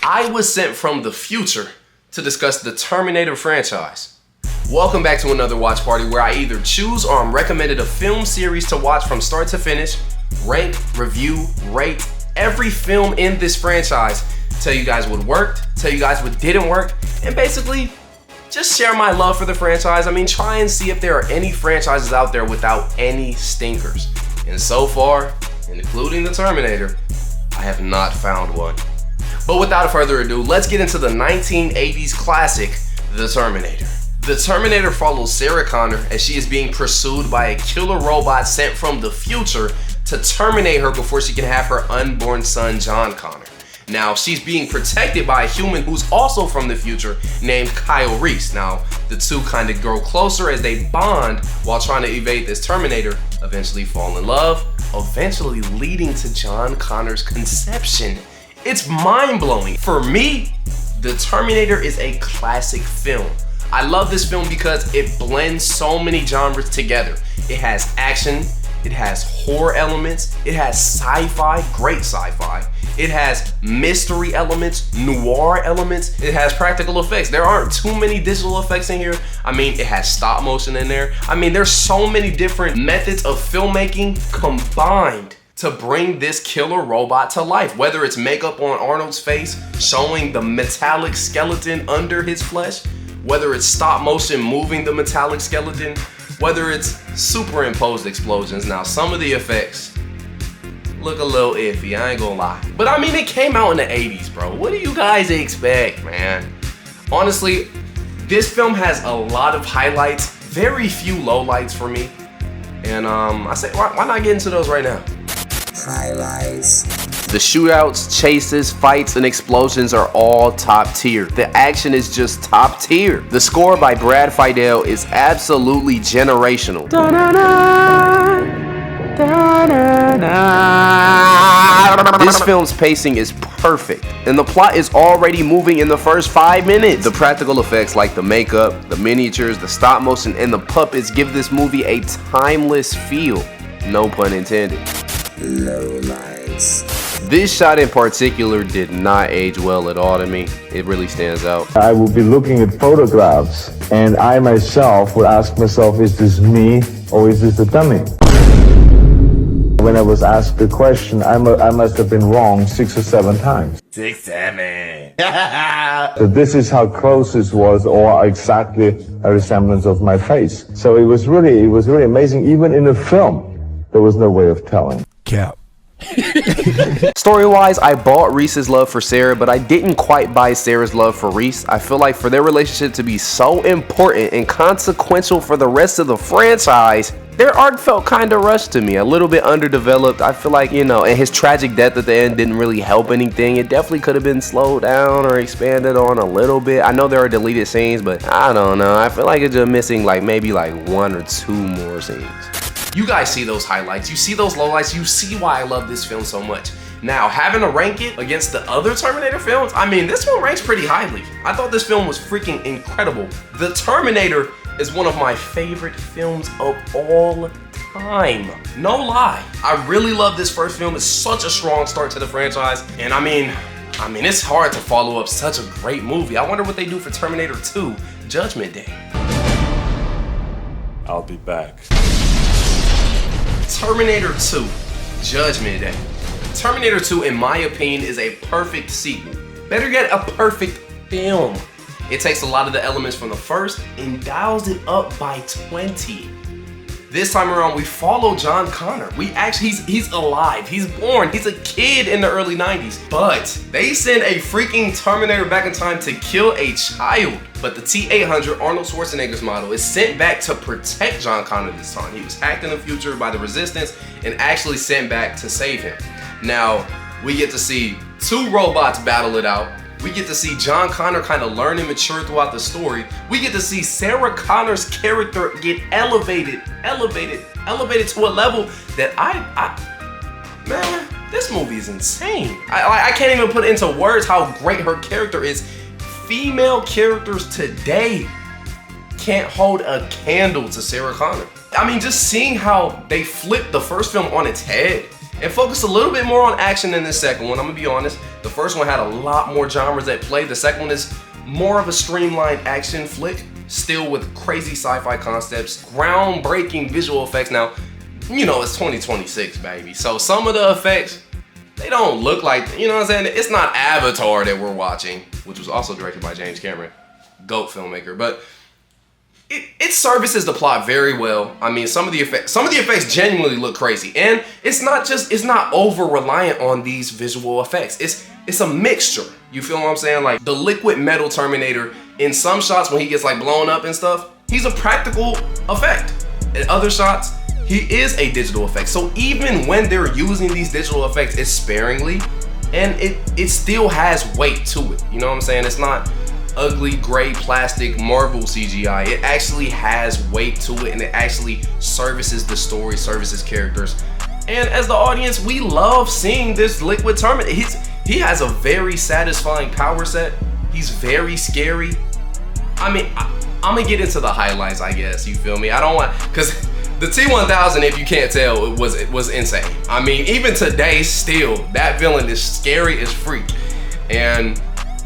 I was sent from the future to discuss the Terminator franchise. Welcome back to another watch party where I either choose or I'm recommended a film series to watch from start to finish, rank, review, rate every film in this franchise, tell you guys what worked, tell you guys what didn't work, and basically just share my love for the franchise. I mean, try and see if there are any franchises out there without any stinkers. And so far, including the Terminator, I have not found one. But without further ado, let's get into the 1980s classic, The Terminator. The Terminator follows Sarah Connor as she is being pursued by a killer robot sent from the future to terminate her before she can have her unborn son, John Connor. Now, she's being protected by a human who's also from the future named Kyle Reese. Now, the two kind of grow closer as they bond while trying to evade this Terminator, eventually fall in love, eventually leading to John Connor's conception. It's mind-blowing. For me, The Terminator is a classic film. I love this film because it blends so many genres together. It has action, it has horror elements, it has sci-fi, great sci-fi. It has mystery elements, noir elements, it has practical effects. There aren't too many digital effects in here. I mean, it has stop motion in there. I mean, there's so many different methods of filmmaking combined to bring this killer robot to life. Whether it's makeup on Arnold's face, showing the metallic skeleton under his flesh, whether it's stop motion moving the metallic skeleton, whether it's superimposed explosions. Now, some of the effects look a little iffy, I ain't gonna lie. But I mean, it came out in the 80s, bro. What do you guys expect, man? Honestly, this film has a lot of highlights, very few lowlights for me. And I say, why not get into those right now? Highlights. The shootouts, chases, fights, and explosions are all top tier. The action is just top tier. The score by Brad Fiedel is absolutely generational. This film's pacing is perfect, and the plot is already moving in the first 5 minutes. The practical effects like the makeup, the miniatures, the stop motion, and the puppets give this movie a timeless feel. No pun intended. Lowlights. This shot in particular did not age well at all to me. It really stands out. I would be looking at photographs and I myself would ask myself, is this me or is this a dummy? When I was asked the question, I must have been wrong 6 or 7 times. 6, 7. So this is how close this was, or exactly a resemblance of my face. So it was really amazing. Even in the film, there was no way of telling. Cap. Story-wise, I bought Reese's love for Sarah, but I didn't quite buy Sarah's love for Reese. I feel like for their relationship to be so important and consequential for the rest of the franchise, their arc felt kind of rushed to me, a little bit underdeveloped. I feel like, you know, and his tragic death at the end didn't really help anything. It definitely could have been slowed down or expanded on a little bit. I know there are deleted scenes, but I don't know. I feel like it's just missing maybe 1 or 2 more scenes. You guys see those highlights, you see those lowlights, you see why I love this film so much. Now, having to rank it against the other Terminator films, I mean, this one ranks pretty highly. I thought this film was freaking incredible. The Terminator is one of my favorite films of all time. No lie. I really love this first film. It's such a strong start to the franchise. And I mean, it's hard to follow up such a great movie. I wonder what they do for Terminator 2, Judgment Day. I'll be back. Terminator 2, Judgment Day. Terminator 2, in my opinion, is a perfect sequel. Better yet, a perfect film. It takes a lot of the elements from the first and dials it up by 20. This time around, we follow John Connor. He's alive, he's born, he's a kid in the early 90s. But they send a freaking Terminator back in time to kill a child. But the T-800, Arnold Schwarzenegger's model, is sent back to protect John Connor this time. He was hacked in the future by the Resistance and actually sent back to save him. Now, we get to see 2 robots battle it out. We get to see John Connor kind of learn and mature throughout the story. We get to see Sarah Connor's character get elevated to a level that man, this movie is insane. I can't even put into words how great her character is. Female characters today can't hold a candle to Sarah Connor. I mean, just seeing how they flipped the first film on its head and focus a little bit more on action than the second one, I'm gonna be honest. The first one had a lot more genres at play. The second one is more of a streamlined action flick, still with crazy sci-fi concepts, groundbreaking visual effects. Now, you know, it's 2026, baby. So some of the effects, they don't look like, you know what I'm saying? It's not Avatar that we're watching, which was also directed by James Cameron, GOAT filmmaker, but it services the plot very well. I mean, some of the effects genuinely look crazy, and it's not over reliant on these visual effects. It's a mixture. You feel what I'm saying? Like the liquid metal Terminator, in some shots when he gets like blown up and stuff, he's a practical effect. In other shots, he is a digital effect. So even when they're using these digital effects, it's sparingly, and it still has weight to it. You know what I'm saying? It's not ugly gray plastic Marvel CGI. It actually has weight to it, and it actually services the story, services characters. And as the audience, we love seeing this liquid Terminator. He has a very satisfying power set. He's very scary. I mean, I'm gonna get into the highlights, I guess. You feel me? I don't want, because the T-1000, if you can't tell, it was insane. I mean, even today, still, that villain is scary as freak. And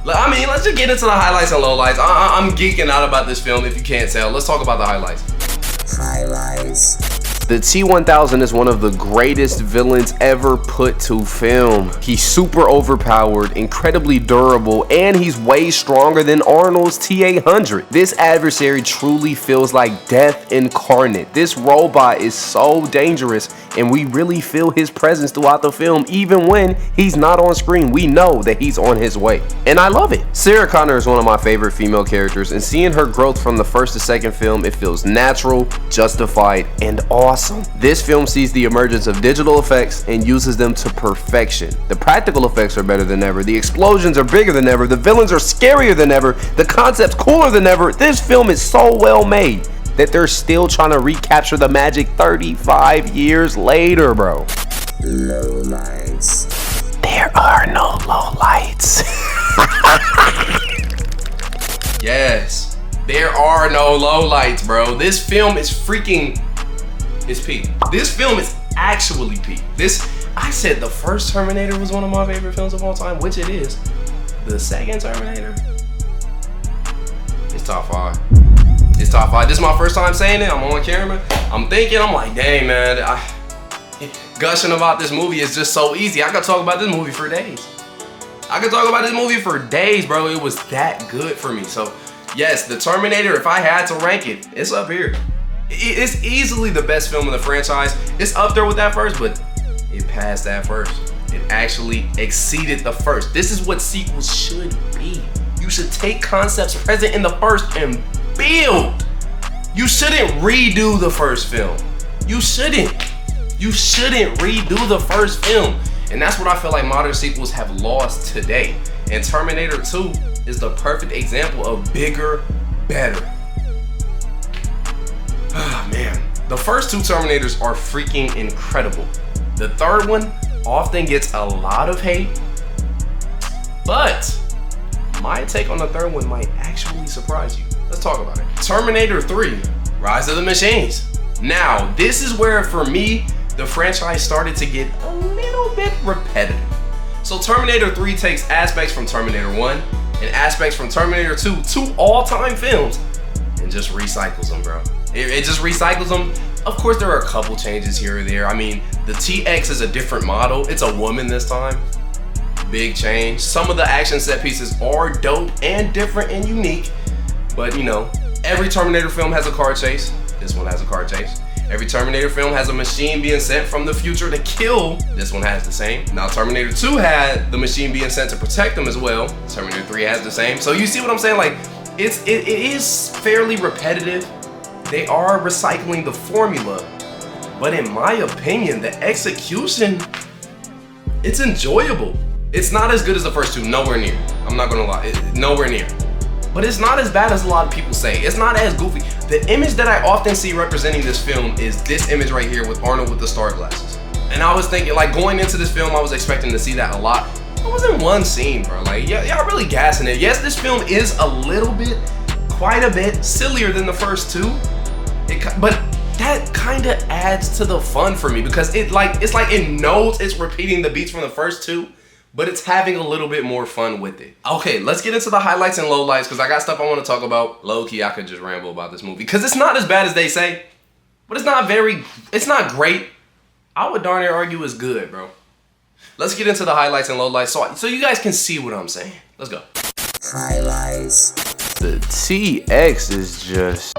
I mean, let's just get into the highlights and lowlights. I'm geeking out about this film, if you can't tell. Let's talk about the highlights. Highlights. The T-1000 is one of the greatest villains ever put to film. He's super overpowered, incredibly durable, and he's way stronger than Arnold's T-800. This adversary truly feels like death incarnate. This robot is so dangerous, and we really feel his presence throughout the film. Even when he's not on screen, we know that he's on his way. And I love it. Sarah Connor is one of my favorite female characters, and seeing her growth from the first to second film, it feels natural, justified, and awesome. This film sees the emergence of digital effects and uses them to perfection. The practical effects are better than ever. The explosions are bigger than ever. The villains are scarier than ever. The concept's cooler than ever. This film is so well made that they're still trying to recapture the magic 35 years later, bro. Lowlights. There are no lowlights. Yes, there are no lowlights, bro. This film is freaking, it's peak. This film is actually peak. I said the first Terminator was one of my favorite films of all time, which it is. The second Terminator, it's top 5. It's top 5. This is my first time saying it. I'm on camera. I'm thinking, I'm like, dang, man. Gushing about this movie is just so easy. I could talk about this movie for days. I could talk about this movie for days, bro. It was that good for me. So, yes, the Terminator, if I had to rank it, it's up here. It's easily the best film in the franchise. It's up there with that first, but it passed that first. It actually exceeded the first. This is what sequels should be. You should take concepts present in the first and build. You shouldn't redo the first film. You shouldn't redo the first film. And that's what I feel like modern sequels have lost today. And Terminator 2 is the perfect example of bigger, better. Ah, man. The first 2 Terminators are freaking incredible. The third one often gets a lot of hate, but my take on the third one might actually surprise you. Let's talk about it. Terminator 3, Rise of the Machines. Now, this is where, for me, the franchise started to get a little bit repetitive. So Terminator 3 takes aspects from Terminator 1 and aspects from Terminator 2, 2 all-time films, and just recycles them, bro. It just recycles them. Of course, there are a couple changes here or there. I mean, the TX is a different model. It's a woman this time. Big change. Some of the action set pieces are dope and different and unique, but you know, every Terminator film has a car chase. This one has a car chase. Every Terminator film has a machine being sent from the future to kill. This one has the same. Now, Terminator 2 had the machine being sent to protect them as well. Terminator 3 has the same. So you see what I'm saying? Like, it is fairly repetitive. They are recycling the formula, but in my opinion, the execution, it's enjoyable. It's not as good as the first 2, nowhere near. I'm not gonna lie, nowhere near. But it's not as bad as a lot of people say. It's not as goofy. The image that I often see representing this film is this image right here with Arnold with the star glasses. And I was thinking, like, going into this film, I was expecting to see that a lot. It was in one scene, bro. Like, y'all really gassing it. Yes, this film is a little bit, quite a bit sillier than the first 2. But that kind of adds to the fun for me, because it's like it knows it's repeating the beats from the first 2, but it's having a little bit more fun with it. Okay, let's get into the highlights and lowlights because I got stuff I want to talk about. Low-key, I could just ramble about this movie because it's not as bad as they say, but it's not great. I would darn near argue it's good, bro. Let's get into the highlights and lowlights so you guys can see what I'm saying. Let's go. Highlights. The TX is just...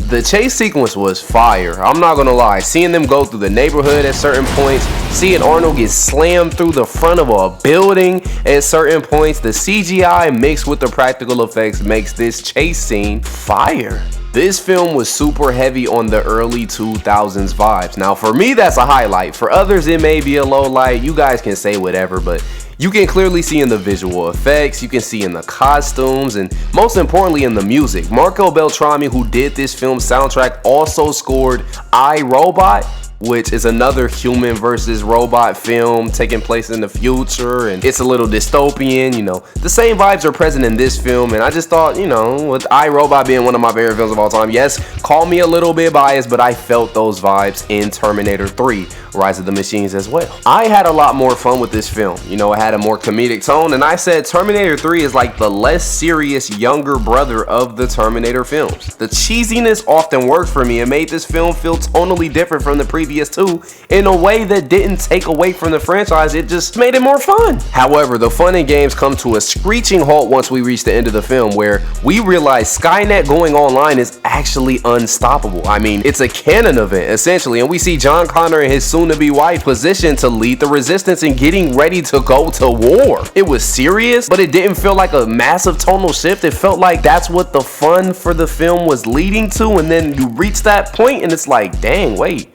The chase sequence was fire. I'm not gonna lie. Seeing them go through the neighborhood at certain points, seeing Arnold get slammed through the front of a building at certain points, the CGI mixed with the practical effects makes this chase scene fire. This film was super heavy on the early 2000s vibes. Now for me, that's a highlight. For others, it may be a low light. You guys can say whatever, but you can clearly see in the visual effects, you can see in the costumes, and most importantly in the music. Marco Beltrami, who did this film's soundtrack, also scored I, Robot, which is another human versus robot film taking place in the future, and it's a little dystopian, you know. The same vibes are present in this film, and I just thought, you know, with I, Robot being one of my favorite films of all time, yes, call me a little bit biased, but I felt those vibes in Terminator 3, Rise of the Machines as well. I had a lot more fun with this film. You know, it had a more comedic tone, and I said Terminator 3 is like the less serious younger brother of the Terminator films. The cheesiness often worked for me and made this film feel tonally different from the previous two in a way that didn't take away from the franchise. It just made it more fun. However, the fun and games come to a screeching halt once we reach the end of the film, where we realize Skynet going online is actually unstoppable. I mean, it's a canon event essentially, and we see John Connor and his soon-to-be wife positioned to lead the resistance and getting ready to go to war. It was serious, but it didn't feel like a massive tonal shift. It felt like that's what the fun for the film was leading to, and then you reach that point and it's like, dang, wait,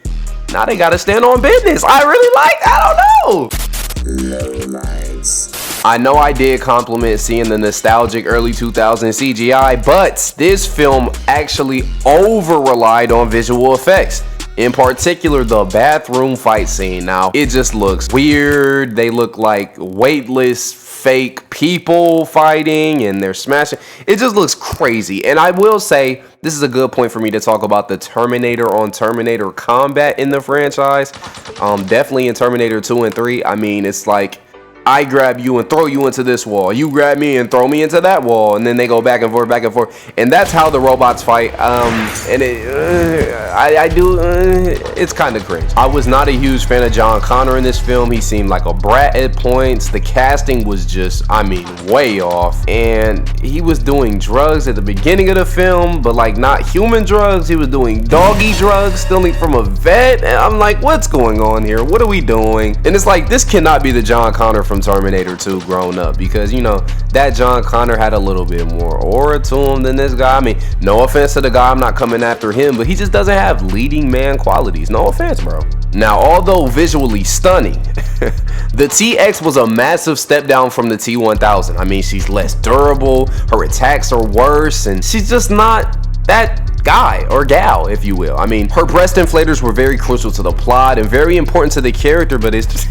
now they gotta stand on business. I don't know. Lowlights. I know I did compliment seeing the nostalgic early 2000s CGI, but this film actually over-relied on visual effects. In particular, the bathroom fight scene. Now, it just looks weird. They look like weightless, fake people fighting, and they're smashing. It just looks crazy. And I will say, this is a good point for me to talk about the Terminator on Terminator combat in the franchise. Definitely in Terminator 2 and 3. I mean, it's like, I grab you and throw you into this wall. You grab me and throw me into that wall. And then they go back and forth. And that's how the robots fight. And it's kind of cringe. I was not a huge fan of John Connor in this film. He seemed like a brat at points. The casting was just, I mean, way off. And he was doing drugs at the beginning of the film, but like not human drugs. He was doing doggy drugs, stealing from a vet. And I'm like, what's going on here? What are we doing? And it's like, this cannot be the John Connor from Terminator 2 grown up, because you know that John Connor had a little bit more aura to him than this guy. I mean, no offense to the guy, I'm not coming after him, but he just doesn't have leading man qualities. No offense, bro. Now, although visually stunning, the TX was a massive step down from the T-1000. I mean, she's less durable, her attacks are worse, and she's just not that guy or gal, if you will. I mean, her breast inflators were very crucial to the plot and very important to the character, but it's just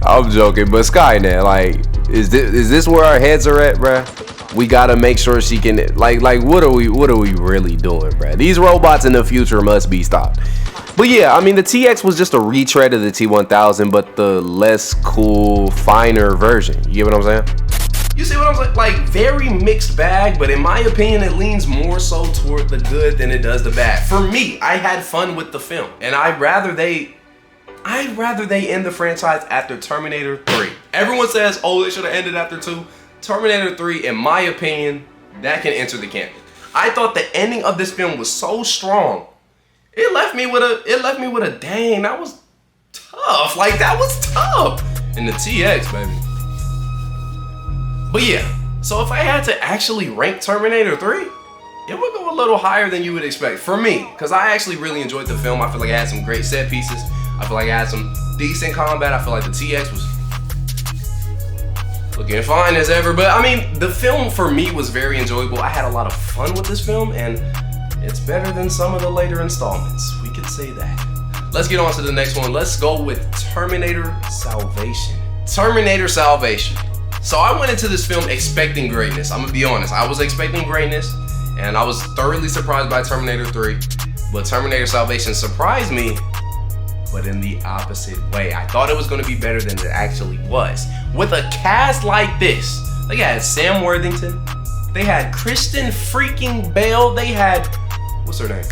I'm joking, but Skynet, like, is this where our heads are at, bruh? We gotta make sure she can, like what are we really doing, bruh? These robots in the future must be stopped. But yeah, I mean, the TX was just a retread of the T-1000, but the less cool, finer version. You get what I'm saying? You see what I'm saying? Like, very mixed bag, but in my opinion, it leans more so toward the good than it does the bad. For me, I had fun with the film, and I'd rather they end the franchise after Terminator 3. Everyone says, oh, they should have ended after 2. Terminator 3, in my opinion, that can enter the canon. I thought the ending of this film was so strong. It left me with a dang, that was tough. Like, that was tough. And the TX, baby. But yeah, so if I had to actually rank Terminator 3, it would go a little higher than you would expect. For me, because I actually really enjoyed the film. I feel like it had some great set pieces. I feel like it had some decent combat. I feel like the TX was looking fine as ever. But I mean, the film for me was very enjoyable. I had a lot of fun with this film, and it's better than some of the later installments. We could say that. Let's get on to the next one. Let's go with Terminator Salvation. Terminator Salvation. So I went into this film expecting greatness. I'm gonna be honest. I was expecting greatness, and I was thoroughly surprised by Terminator 3. But Terminator Salvation surprised me, but in the opposite way. I thought it was gonna be better than it actually was. With a cast like this, they had Sam Worthington, they had Kristen freaking Bell, they had, what's her name?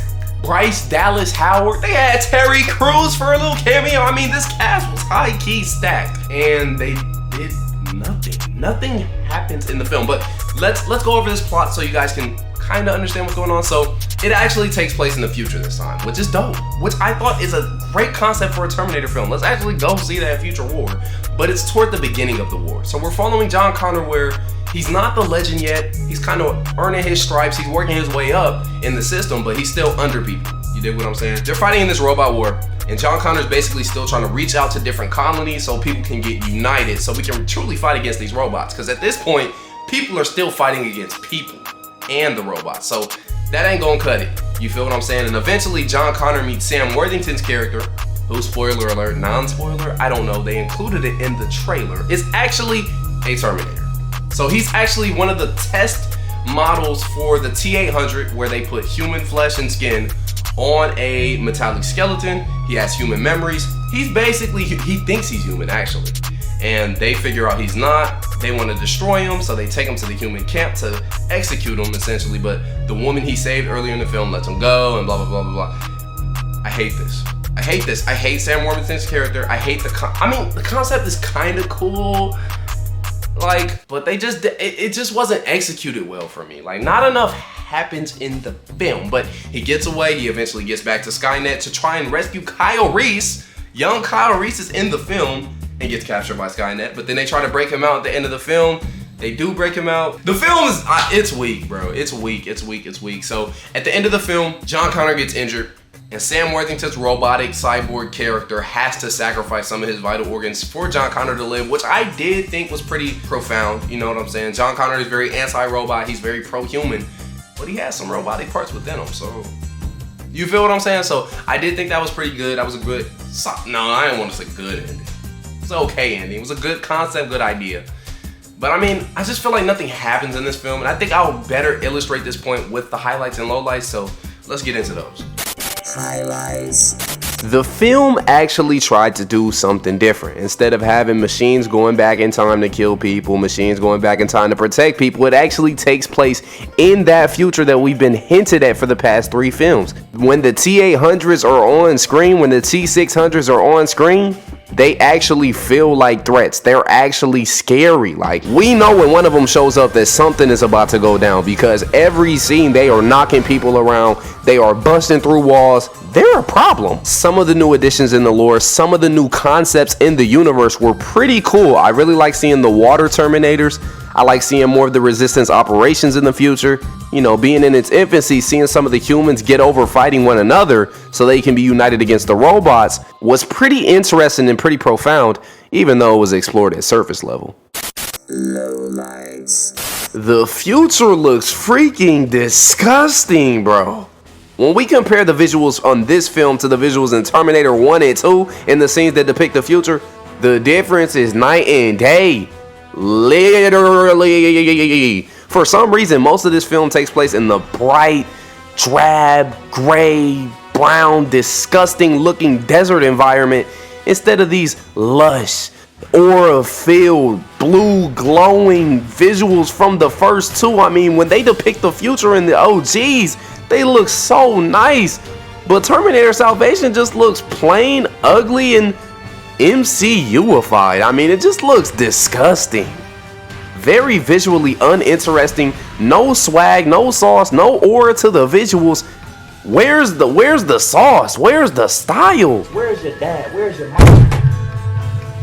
Bryce Dallas Howard, they had Terry Crews for a little cameo. I mean, this cast was high-key stacked, and they did nothing. Nothing happens in the film, but let's go over this plot so you guys can kind of understand what's going on. So it actually takes place in the future this time, which is dope, which I thought is a great concept for a Terminator film. Let's actually go see that future war, but it's toward the beginning of the war. So we're following John Connor where he's not the legend yet. He's kind of earning his stripes. He's working his way up in the system, but he's still under people. You dig what I'm saying? They're fighting in this robot war, and John Connor's basically still trying to reach out to different colonies so people can get united so we can truly fight against these robots. Because at this point, people are still fighting against people and the robots. So that ain't gonna cut it. You feel what I'm saying? And eventually John Connor meets Sam Worthington's character, who, spoiler alert, non-spoiler, I don't know, they included it in the trailer, is actually a Terminator. So he's actually one of the test models for the T-800 where they put human flesh and skin on a metallic skeleton. He has human memories. He's basically, he thinks he's human actually. And they figure out he's not. They want to destroy him, so they take him to the human camp to execute him essentially. But the woman he saved earlier in the film lets him go and blah, blah, blah, blah, blah. I hate this. I hate this. I hate Sam Worthington's character. I hate the concept is kind of cool. Like, but they just, it just wasn't executed well for me. Like, not enough happens in the film, but he gets away. He eventually gets back to Skynet to try and rescue Kyle Reese. Young Kyle Reese is in the film and gets captured by Skynet, but then they try to break him out at the end of the film. They do break him out. The film is, it's weak, bro. It's weak. So at the end of the film, John Connor gets injured, and Sam Worthington's robotic cyborg character has to sacrifice some of his vital organs for John Connor to live, which I did think was pretty profound. You know what I'm saying? John Connor is very anti-robot. He's very pro-human, but he has some robotic parts within him. So you feel what I'm saying? So I did think that was pretty good. That was a good, no, I didn't want to say good ending. It was an okay ending. It was a good concept, good idea. But I mean, I just feel like nothing happens in this film, and I think I'll better illustrate this point with the highlights and lowlights. So let's get into those. Highlights. The film actually tried to do something different. Instead of having machines going back in time to kill people, machines going back in time to protect people, it actually takes place in that future that we've been hinted at for the past 3 films. When the T-800s are on screen, when the T-600s are on screen, they actually feel like threats. They're actually scary. Like, we know when one of them shows up that something is about to go down, because every scene they are knocking people around, they are busting through walls. They're a problem. Some of the new additions in the lore, some of the new concepts in the universe were pretty cool. I really like seeing the water Terminators. I like seeing more of the resistance operations in the future. You know, being in its infancy, seeing some of the humans get over fighting one another so they can be united against the robots was pretty interesting and pretty profound, even though it was explored at surface level. Lowlights. The future looks freaking disgusting, bro. When we compare the visuals on this film to the visuals in Terminator 1 and 2 in the scenes that depict the future, the difference is night and day. Literally. For some reason, most of this film takes place in the bright, drab, gray, brown, disgusting looking desert environment instead of these lush, aura-filled, blue, glowing visuals from the first 2. I mean, when they depict the future in the OGs, they look so nice. But Terminator Salvation just looks plain ugly and MCU-ified. I mean, it just looks disgusting. Very visually uninteresting. No swag, no sauce, no aura to the visuals. Where's the sauce? Where's the style? Where's your dad? Where's your mom?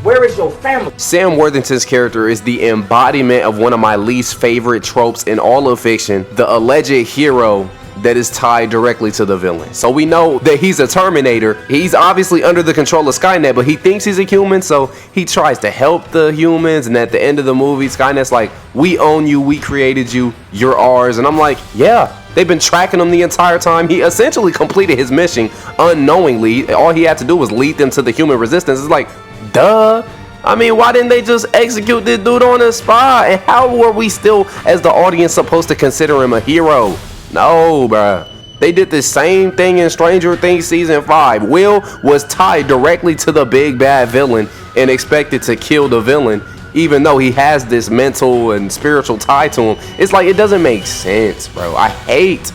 Where is your family? Sam Worthington's character is the embodiment of one of my least favorite tropes in all of fiction, the alleged hero that is tied directly to the villain. So we know that he's a Terminator. He's obviously under the control of Skynet, but he thinks he's a human, so he tries to help the humans, and at the end of the movie, Skynet's like, we own you, we created you, you're ours. And I'm like, yeah, they've been tracking him the entire time. He essentially completed his mission unknowingly. All he had to do was lead them to the human resistance. It's like, duh. I mean, why didn't they just execute this dude on the spot? And how were we still, as the audience, supposed to consider him a hero? No, bruh. They did the same thing in Stranger Things Season 5. Will was tied directly to the big bad villain and expected to kill the villain, even though he has this mental and spiritual tie to him. It's like, it doesn't make sense, bro. I hate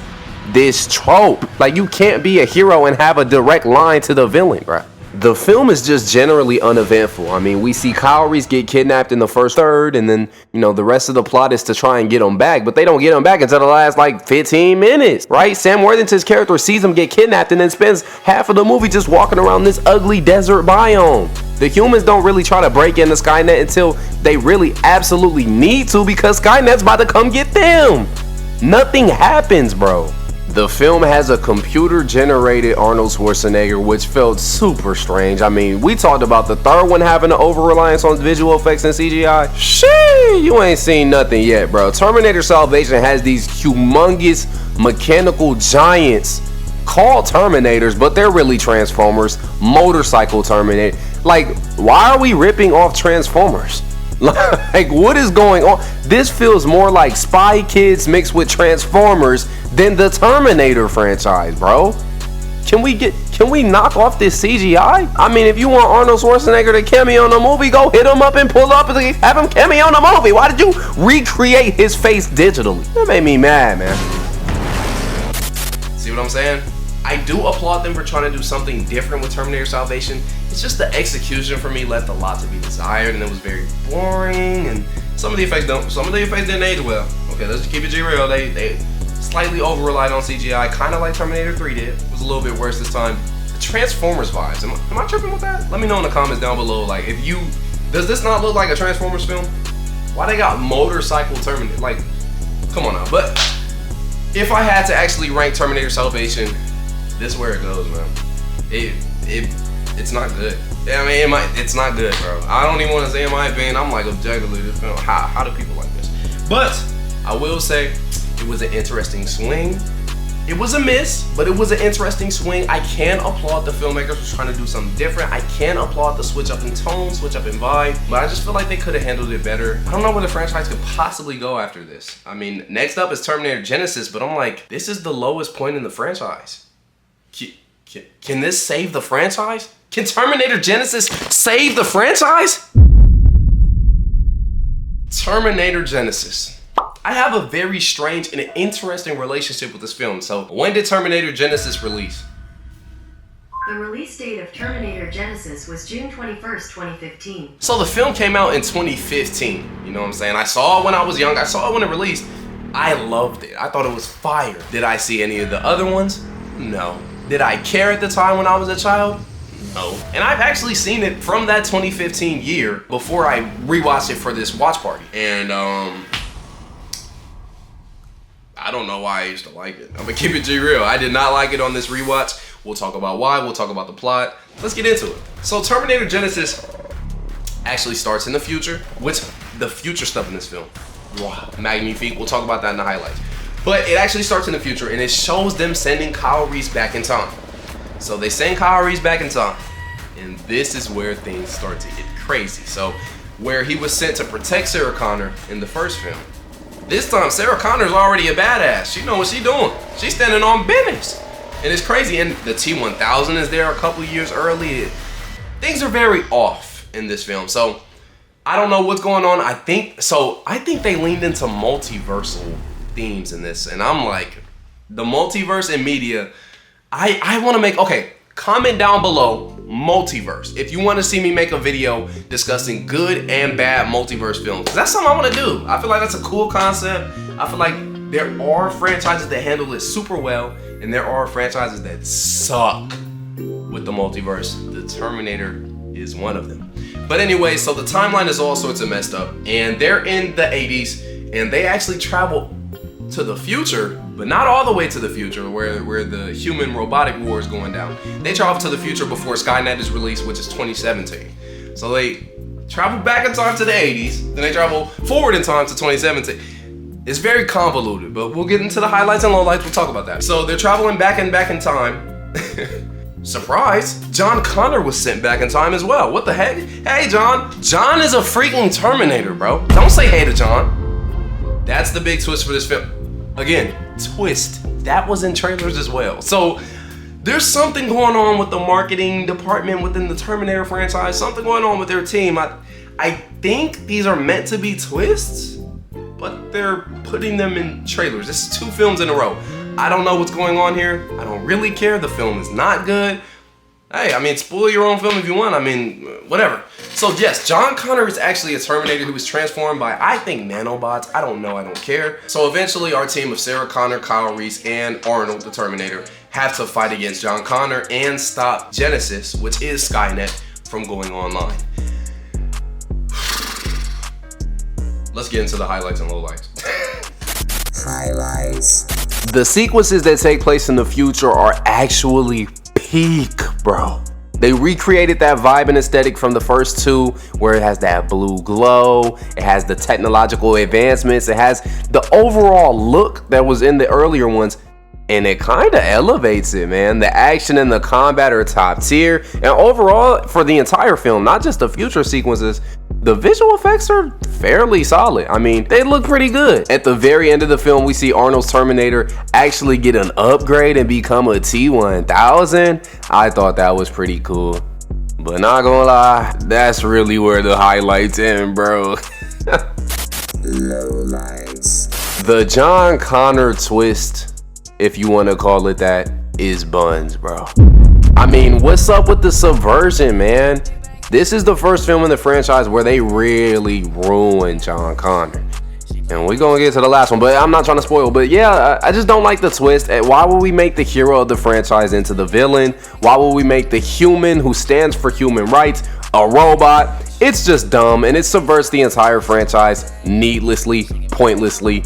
this trope. Like, you can't be a hero and have a direct line to the villain, bro. The film is just generally uneventful. I mean, we see Kyle Reese get kidnapped in the first third, and then, you know, the rest of the plot is to try and get him back, but they don't get him back until the last, like, 15 minutes, right? Sam Worthington's character sees him get kidnapped and then spends half of the movie just walking around this ugly desert biome. The humans don't really try to break into Skynet until they really absolutely need to, because Skynet's about to come get them. Nothing happens, bro. The film has a computer-generated Arnold Schwarzenegger, which felt super strange. I mean, we talked about the third one having an over-reliance on visual effects and CGI. Shit, you ain't seen nothing yet, bro. Terminator Salvation has these humongous mechanical giants called Terminators, but they're really Transformers, motorcycle Terminator. Like, why are we ripping off Transformers? Like, what is going on? This feels more like Spy Kids mixed with Transformers than the Terminator franchise, bro. Can we knock off this CGI? I mean, if you want Arnold Schwarzenegger to cameo in the movie, go hit him up and pull up and have him cameo in the movie. Why did you recreate his face digitally? That made me mad, man. See what I'm saying? I do applaud them for trying to do something different with Terminator Salvation. It's just the execution for me left a lot to be desired, and it was very boring, and some of the effects didn't age well. Okay, let's just keep it G-real. They slightly over-relied on CGI, kind of like Terminator 3 did. It was a little bit worse this time. The Transformers vibes, am I tripping with that? Let me know in the comments down below, like, does this not look like a Transformers film? Why they got motorcycle Terminator? Like, come on now. But if I had to actually rank Terminator Salvation, this is where it goes, man. It's not good. I mean, it's not good, bro. I don't even want to say in my opinion. I'm like, objectively, this film, how do people like this? But I will say it was an interesting swing. It was a miss, but it was an interesting swing. I can applaud the filmmakers for trying to do something different. I can applaud the switch up in tone, switch up in vibe, but I just feel like they could have handled it better. I don't know where the franchise could possibly go after this. I mean, next up is Terminator Genisys, but I'm like, this is the lowest point in the franchise. Can this save the franchise? Can Terminator Genisys save the franchise? Terminator Genisys. I have a very strange and interesting relationship with this film. So, when did Terminator Genisys release? The release date of Terminator Genisys was June 21st, 2015. So the film came out in 2015. You know what I'm saying? I saw it when I was young. I saw it when it released. I loved it. I thought it was fire. Did I see any of the other ones? No. Did I care at the time when I was a child? No. And I've actually seen it from that 2015 year before I rewatched it for this watch party. And I don't know why I used to like it. I'm gonna keep it G-real. I did not like it on this rewatch. We'll talk about why, we'll talk about the plot. Let's get into it. So Terminator Genisys actually starts in the future, which the future stuff in this film, wow, magnifique. We'll talk about that in the highlights. But it actually starts in the future, and it shows them sending Kyle Reese back in time. So they send Kyle Reese back in time, and this is where things start to get crazy. So where he was sent to protect Sarah Connor in the first film, this time Sarah Connor's already a badass. She knows what she's doing. She's standing on business. And it's crazy, and the T-1000 is there a couple years early. Things are very off in this film. So I don't know what's going on. I think they leaned into multiversal themes in this, and I'm like, the multiverse in media, I want to make, okay, comment down below multiverse if you want to see me make a video discussing good and bad multiverse films, because that's something I want to do. I feel like that's a cool concept. I feel like there are franchises that handle it super well, and there are franchises that suck with the multiverse. The Terminator is one of them. But anyway, so the timeline is all sorts of messed up, and they're in the 80s, and they actually travel to the future, but not all the way to the future where the human robotic war is going down. They travel to the future before Skynet is released, which is 2017. So they travel back in time to the 80s, then they travel forward in time to 2017. It's very convoluted, but we'll get into the highlights and lowlights. We'll talk about that. So they're traveling back in time. Surprise, John Connor was sent back in time as well. What the heck? Hey, John. John is a freaking Terminator, bro. Don't say hey to John. That's the big twist for this film. Again, twist. that was in trailers as well. So there's something going on with the marketing department within the Terminator franchise, something going on with their team. I think these are meant to be twists, but they're putting them in trailers. This is 2 films in a row. I don't know what's going on here. I don't really care. The film is not good. Hey, I mean, spoil your own film if you want. I mean, whatever. So yes, John Connor is actually a Terminator who was transformed by, I think, nanobots. I don't know, I don't care. So eventually our team of Sarah Connor, Kyle Reese, and Arnold, the Terminator, have to fight against John Connor and stop Genesis, which is Skynet, from going online. Let's get into the highlights and lowlights. Highlights. The sequences that take place in the future are actually peak, bro. They recreated that vibe and aesthetic from the first 2, where it has that blue glow, it has the technological advancements, it has the overall look that was in the earlier ones, and it kind of elevates it, man. The action and the combat are top tier, and overall for the entire film, not just the future sequences, the visual effects are fairly solid. I mean, they look pretty good. At the very end of the film, we see Arnold's Terminator actually get an upgrade and become a T-1000. I thought that was pretty cool. But not gonna lie, that's really where the highlights end, bro. Lowlights. The John Connor twist, if you want to call it that, is buns, bro. I mean, what's up with the subversion, man? This is the first film in the franchise where they really ruined John Connor. And we're gonna get to the last one, but I'm not trying to spoil. But yeah, I just don't like the twist. Why would we make the hero of the franchise into the villain? Why would we make the human who stands for human rights a robot? It's just dumb, and it subverts the entire franchise needlessly, pointlessly.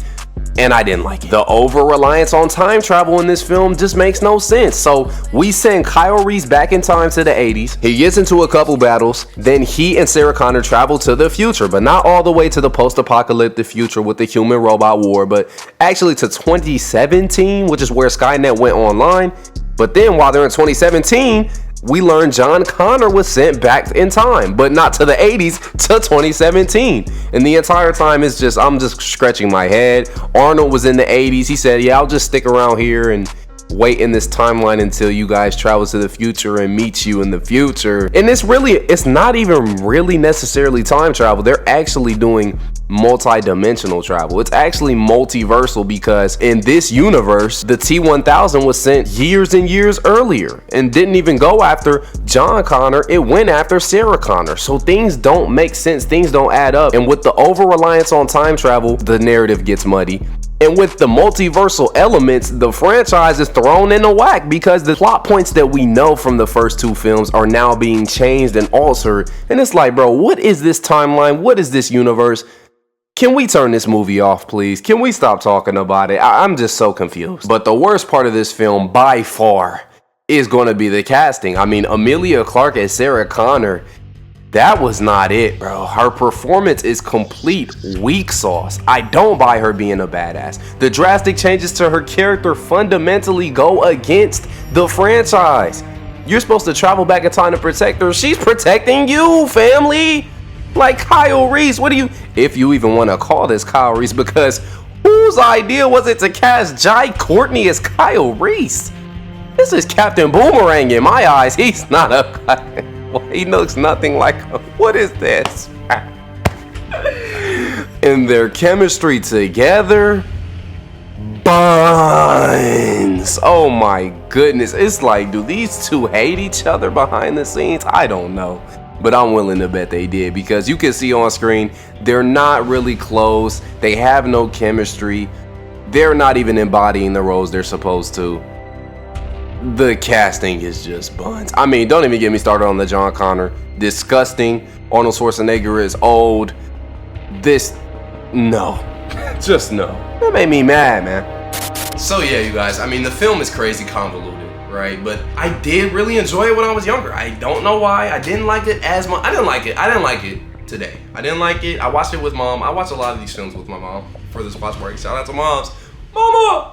And I didn't like it. The over-reliance on time travel in this film just makes no sense. So we send Kyle Reese back in time to the 80s. He gets into a couple battles. Then he and Sarah Connor travel to the future, but not all the way to the post-apocalyptic future with the human-robot war, but actually to 2017, which is where Skynet went online. But then while they're in 2017, we learn John Connor was sent back in time, but not to the 80s, to 2017. And the entire time is just, I'm just scratching my head. Arnold was in the 80s. He said, yeah, I'll just stick around here and wait in this timeline until you guys travel to the future and meet you in the future. And it's not even really necessarily time travel. They're actually doing multi-dimensional travel. It's actually multiversal, because in this universe, the T-1000 was sent years and years earlier and didn't even go after John Connor. It went after Sarah Connor. So things don't make sense. Things don't add up. And with the over-reliance on time travel, the narrative gets muddy. And with the multiversal elements, the franchise is thrown in a whack, because the plot points that we know from the first 2 films are now being changed and altered. And it's like, bro, what is this timeline? What is this universe? Can we turn this movie off, please? Can we stop talking about it? I'm just so confused. But the worst part of this film, by far, is going to be the casting. I mean, Emilia Clarke as Sarah Connor, that was not it, bro. Her performance is complete weak sauce. I don't buy her being a badass. The drastic changes to her character fundamentally go against the franchise. You're supposed to travel back in time to protect her. She's protecting you, family. Like Kyle Reese, what do you, if you even want to call this Kyle Reese, because whose idea was it to cast Jai Courtney as Kyle Reese? This is Captain Boomerang in my eyes. He's not a, he looks nothing like him. What is this? And their chemistry together, buns. Oh my goodness. It's like, do these two hate each other behind the scenes? I don't know. But I'm willing to bet they did, because you can see on screen, they're not really close. They have no chemistry. They're not even embodying the roles they're supposed to. The casting is just buns. I mean, don't even get me started on the John Connor. Disgusting. Arnold Schwarzenegger is old. No. Just no. That made me mad, man. So yeah, you guys, I mean, the film is crazy convoluted, right? But I did really enjoy it when I was younger. I don't know why. I didn't like it as much. I didn't like it today. I didn't like it. I watched it with mom. I watch a lot of these films with my mom for this watch party. Shout out to moms.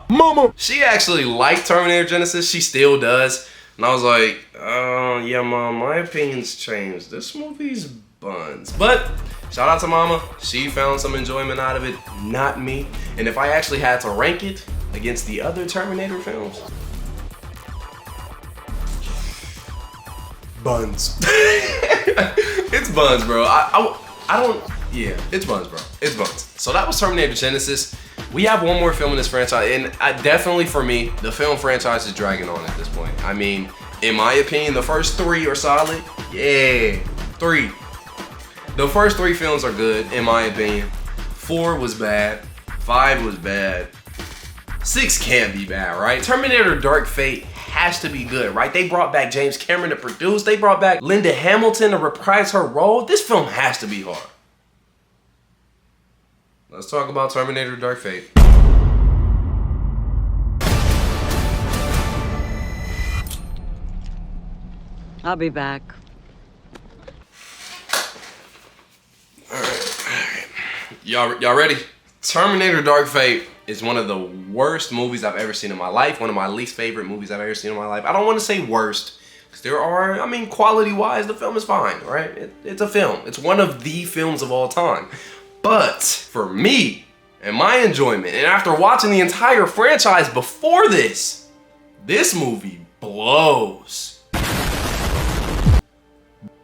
Mama! She actually liked Terminator Genesis. She still does. And I was like, yeah, mom, my opinion's changed. This movie's buns. But shout out to mama. She found some enjoyment out of it, not me. And if I actually had to rank it, against the other Terminator films? Buns. It's buns, bro. I don't, yeah, it's buns, bro. It's buns. So that was Terminator Genesis. We have one more film in this franchise, and definitely for me, the film franchise is dragging on at this point. I mean, in my opinion, the first 3 are solid. Yeah, 3. The first 3 films are good, in my opinion. 4 was bad. 5 was bad. 6 can't be bad, right? Terminator Dark Fate has to be good, right? They brought back James Cameron to produce. They brought back Linda Hamilton to reprise her role. This film has to be hard. Let's talk about Terminator Dark Fate. I'll be back. All right. Y'all ready? Terminator Dark Fate is one of the worst movies I've ever seen in my life. One of my least favorite movies I've ever seen in my life. I don't want to say worst, because there are, I mean, quality-wise, the film is fine, right? It's a film. It's one of the films of all time. But for me and my enjoyment, and after watching the entire franchise before this movie blows.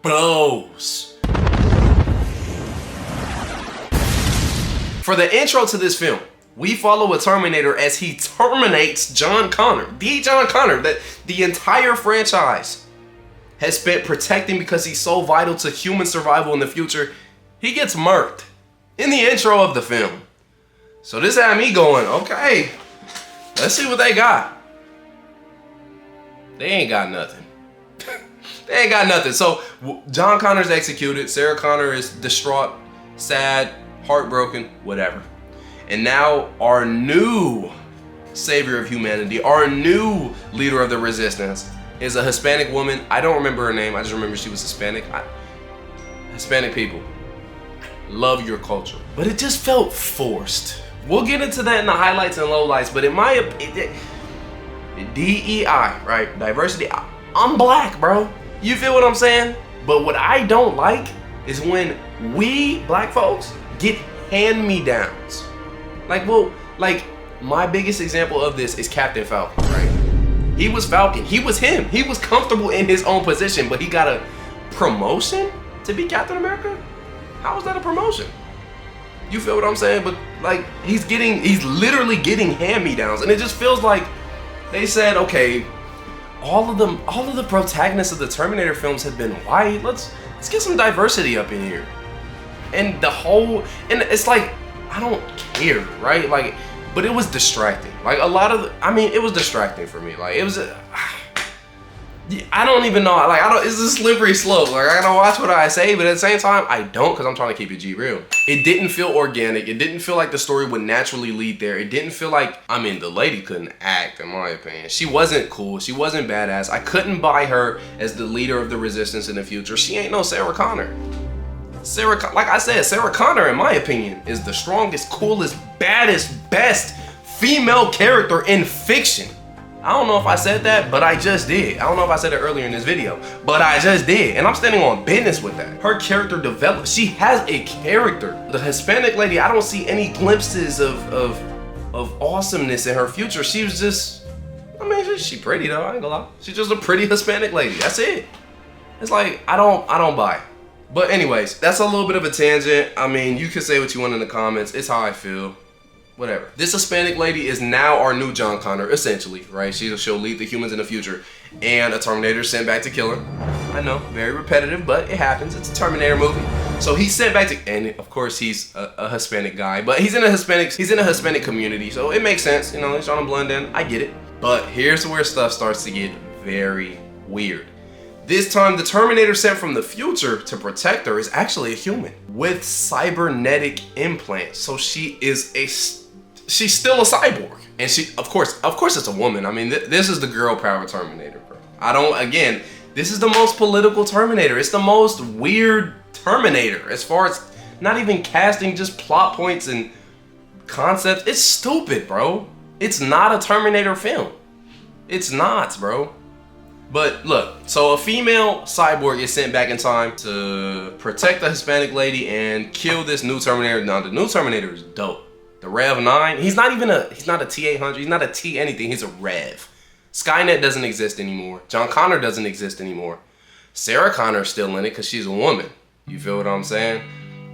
Blows. For the intro to this film, we follow a Terminator as he terminates John Connor. The John Connor that the entire franchise has spent protecting because he's so vital to human survival in the future. He gets murked in the intro of the film. So this had me going, okay, let's see what they got. They ain't got nothing. They ain't got nothing. So John Connor's executed. Sarah Connor is distraught, sad, heartbroken, whatever. And now our new savior of humanity, our new leader of the resistance, is a Hispanic woman. I don't remember her name. I just remember she was Hispanic. Hispanic people, love your culture. But it just felt forced. We'll get into that in the highlights and lowlights, but in my opinion, DEI, right? Diversity. I'm black, bro. You feel what I'm saying? But what I don't like is when we black folks get hand-me-downs. Like my biggest example of this is Captain Falcon, right? He was Falcon. He was him. He was comfortable in his own position, but he got a promotion to be Captain America? How is that a promotion? You feel what I'm saying? But like he's literally getting hand-me-downs, and it just feels like they said, okay, all of the protagonists of the Terminator films have been white. Let's get some diversity up in here. And it's like, I don't care, right? Like, but it was distracting. Like it was distracting for me. Like it was, I don't even know. Like it's a slippery slope. Like I gotta watch what I say, but at the same time, I don't, because I'm trying to keep it G real. It didn't feel organic. It didn't feel like the story would naturally lead there. It didn't feel like, I mean, the lady couldn't act, in my opinion. She wasn't cool. She wasn't badass. I couldn't buy her as the leader of the resistance in the future. She ain't no Sarah Connor. Like I said, Sarah Connor, in my opinion, is the strongest, coolest, baddest, best female character in fiction. I don't know if I said that, but I just did. I don't know if I said it earlier in this video, but I just did. And I'm standing on business with that. Her character developed. She has a character. The Hispanic lady, I don't see any glimpses of awesomeness in her future. She was just, I mean, she pretty though, I ain't gonna lie. She's just a pretty Hispanic lady. That's it. It's like, I don't buy it. But anyways, that's a little bit of a tangent. I mean, you can say what you want in the comments. It's how I feel. Whatever. This Hispanic lady is now our new John Connor, essentially, right? She'll lead the humans in the future. And a Terminator sent back to kill her. I know, very repetitive, but it happens. It's a Terminator movie. So he's sent back to, and of course he's a Hispanic guy, but he's in a Hispanic community, so it makes sense. You know, he's trying to blend in. I get it. But here's where stuff starts to get very weird. This time, the Terminator sent from the future to protect her is actually a human with cybernetic implants. So she's still a cyborg. And she, of course it's a woman. I mean, this is the girl power Terminator, bro. This is the most political Terminator. It's the most weird Terminator as far as not even casting, just plot points and concepts. It's stupid, bro. It's not a Terminator film. It's not, bro. But look, so a female cyborg is sent back in time to protect the Hispanic lady and kill this new Terminator. Now, the new Terminator is dope. The Rev 9, he's not a T-800, he's not a T anything, he's a Rev. Skynet doesn't exist anymore. John Connor doesn't exist anymore. Sarah Connor's still in it because she's a woman. You feel what I'm saying?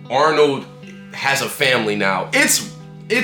Arnold has a family now. It's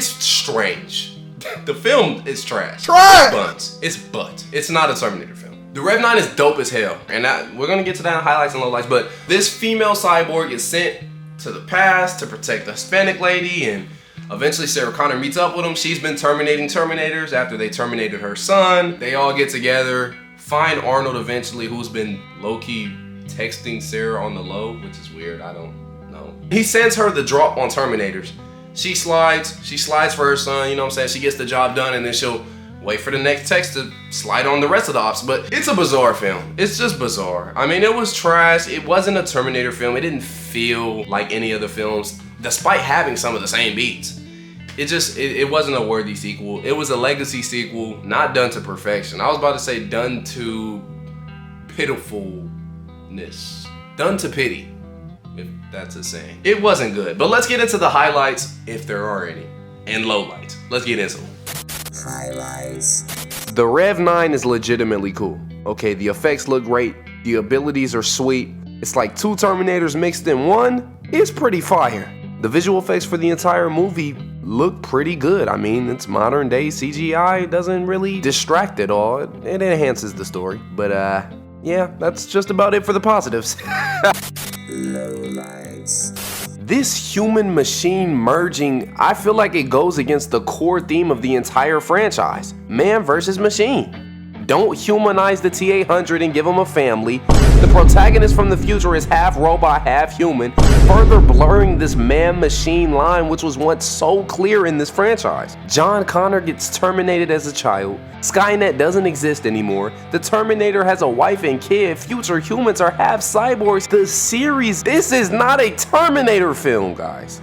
strange. The film is trash. It's butt. It's not a Terminator film. The Rev 9 is dope as hell. And we're going to get to that in highlights and lowlights. But this female cyborg is sent to the past to protect the Hispanic lady. And eventually Sarah Connor meets up with him. She's been terminating Terminators after they terminated her son. They all get together. Find Arnold eventually, who's been low-key texting Sarah on the low, which is weird. I don't know. He sends her the drop on Terminators. She slides for her son, you know what I'm saying? She gets the job done and then she'll wait for the next text to slide on the rest of the ops. But it's a bizarre film. It's just bizarre. I mean, it was trash. It wasn't a Terminator film. It didn't feel like any other films, despite having some of the same beats. It wasn't a worthy sequel. It was a legacy sequel, not done to perfection. I was about to say done to pitifulness. Done to pity, if that's a saying. It wasn't good, but let's get into the highlights, if there are any, and lowlights. Let's get into them. Highlights. The Rev 9 is legitimately cool. Okay, the effects look great. The abilities are sweet. It's like two Terminators mixed in one. It's pretty fire. The visual effects for the entire movie look pretty good. I mean, it's modern day CGI. It doesn't really distract at all. It enhances the story. But yeah, that's just about it for the positives. Lowlights. This human machine merging, I feel like it goes against the core theme of the entire franchise. Man versus machine. Don't humanize the T-800 and give him a family. The protagonist from the future is half robot, half human, further blurring this man-machine line which was once so clear in this franchise. John Connor gets terminated as a child. Skynet doesn't exist anymore. The Terminator has a wife and kid. Future humans are half cyborgs. The series, this is not a Terminator film, guys.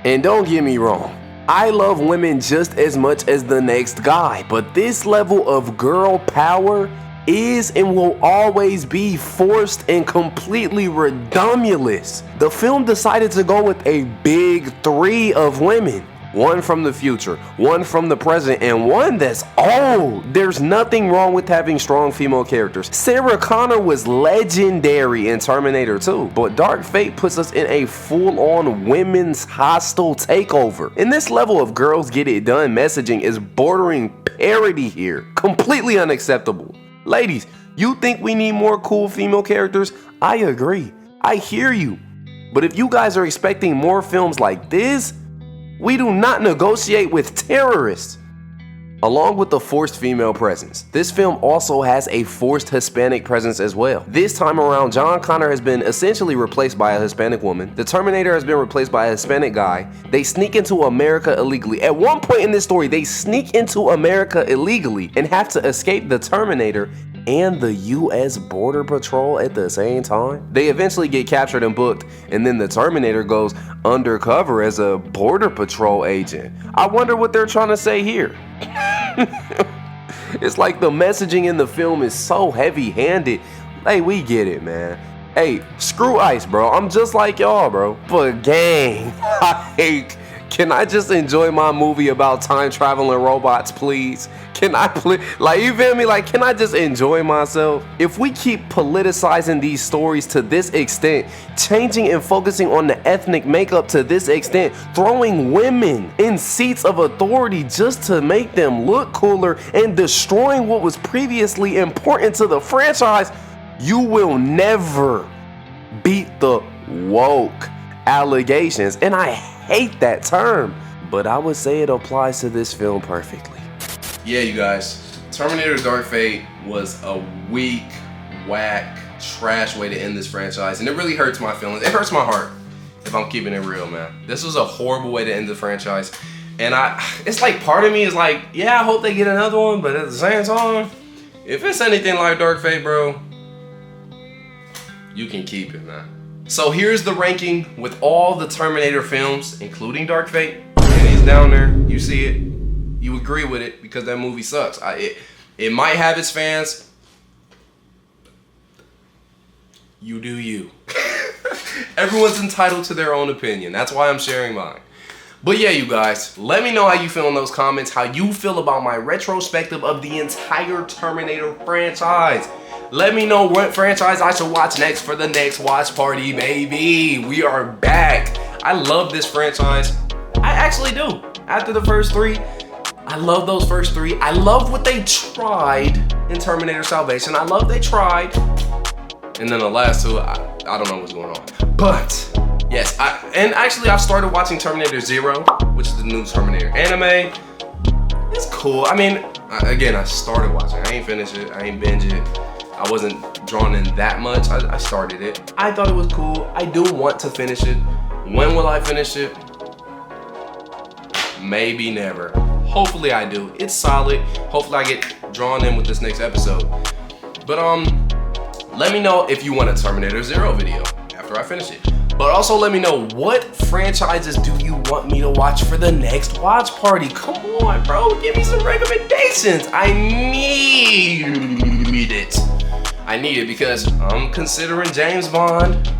And don't get me wrong, I love women just as much as the next guy, but this level of girl power is and will always be forced and completely redundant. The film decided to go with a big three of women. One from the future, one from the present, and one that's old. There's nothing wrong with having strong female characters. Sarah Connor was legendary in Terminator 2, but Dark Fate puts us in a full-on women's hostile takeover. And this level of girls get it done messaging is bordering parody here. Completely unacceptable. Ladies, you think we need more cool female characters? I agree. I hear you. But if you guys are expecting more films like this, we do not negotiate with terrorists. Along with the forced female presence, this film also has a forced Hispanic presence as well. This time around, John Connor has been essentially replaced by a Hispanic woman. The Terminator has been replaced by a Hispanic guy. They sneak into America illegally. At one point in this story, they sneak into America illegally and have to escape the Terminator and the US Border Patrol at the same time. They eventually get captured and booked, and then the Terminator goes undercover as a Border Patrol agent. I wonder what they're trying to say here. It's like the messaging in the film is so heavy-handed. Hey, we get it, man. Hey, screw ICE, bro. I'm just like y'all, bro. But gang, like, can I just enjoy my movie about time traveling robots, please? Can I like, you feel me? Like, can I just enjoy myself? If we keep politicizing these stories to this extent, changing and focusing on the ethnic makeup to this extent, throwing women in seats of authority just to make them look cooler, and destroying what was previously important to the franchise, you will never beat the woke allegations. And I hate that term, but I would say it applies to this film perfectly. Yeah, you guys, Terminator Dark Fate was a weak, whack, trash way to end this franchise, and it really hurts my feelings. It hurts my heart, if I'm keeping it real, man. This was a horrible way to end the franchise, and it's like part of me is like, yeah, I hope they get another one, but at the same time, if it's anything like Dark Fate, bro, you can keep it, man. So here's the ranking with all the Terminator films, including Dark Fate. And he's down there. You see it. You agree with it because that movie sucks. It might have its fans. You do you. Everyone's entitled to their own opinion. That's why I'm sharing mine. But yeah, you guys, let me know how you feel in those comments, how you feel about my retrospective of the entire Terminator franchise. Let me know what franchise I should watch next for the next watch party, baby. We are back. I love this franchise. I actually do. After the first three, I love those first three. I love what they tried in Terminator Salvation. I love they tried. And then the last two, I don't know what's going on. But yes, I've started watching Terminator Zero, which is the new Terminator anime. It's cool. I mean, again, I started watching. I ain't finished it. I ain't binge it. I wasn't drawn in that much. I started it. I thought it was cool. I do want to finish it. When will I finish it? Maybe never. Hopefully I do. It's solid. Hopefully I get drawn in with this next episode. But let me know if you want a Terminator Zero video after I finish it. But also let me know, what franchises do you want me to watch for the next watch party? Come on, bro. Give me some recommendations. I need it. I need it because I'm considering James Bond.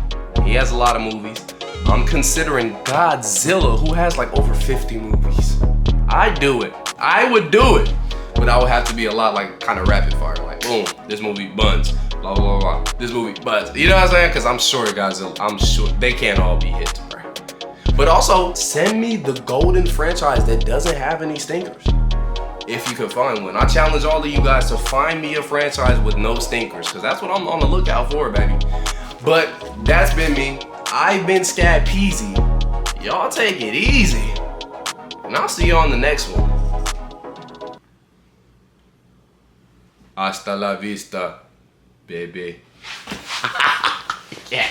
He has a lot of movies. I'm considering Godzilla, who has like over 50 movies. I'd do it. I would do it. But I would have to be a lot like kind of rapid fire. Like, boom, this movie buns. Blah, blah, blah, blah. This movie buns. You know what I'm saying? Because I'm sure Godzilla, I'm sure they can't all be hits, right? But also, send me the golden franchise that doesn't have any stinkers. If you can find one. I challenge all of you guys to find me a franchise with no stinkers, because that's what I'm on the lookout for, baby. But that's been me. I've been Scatpeezy. Y'all take it easy. And I'll see you on the next one. Hasta la vista, baby. Yeah.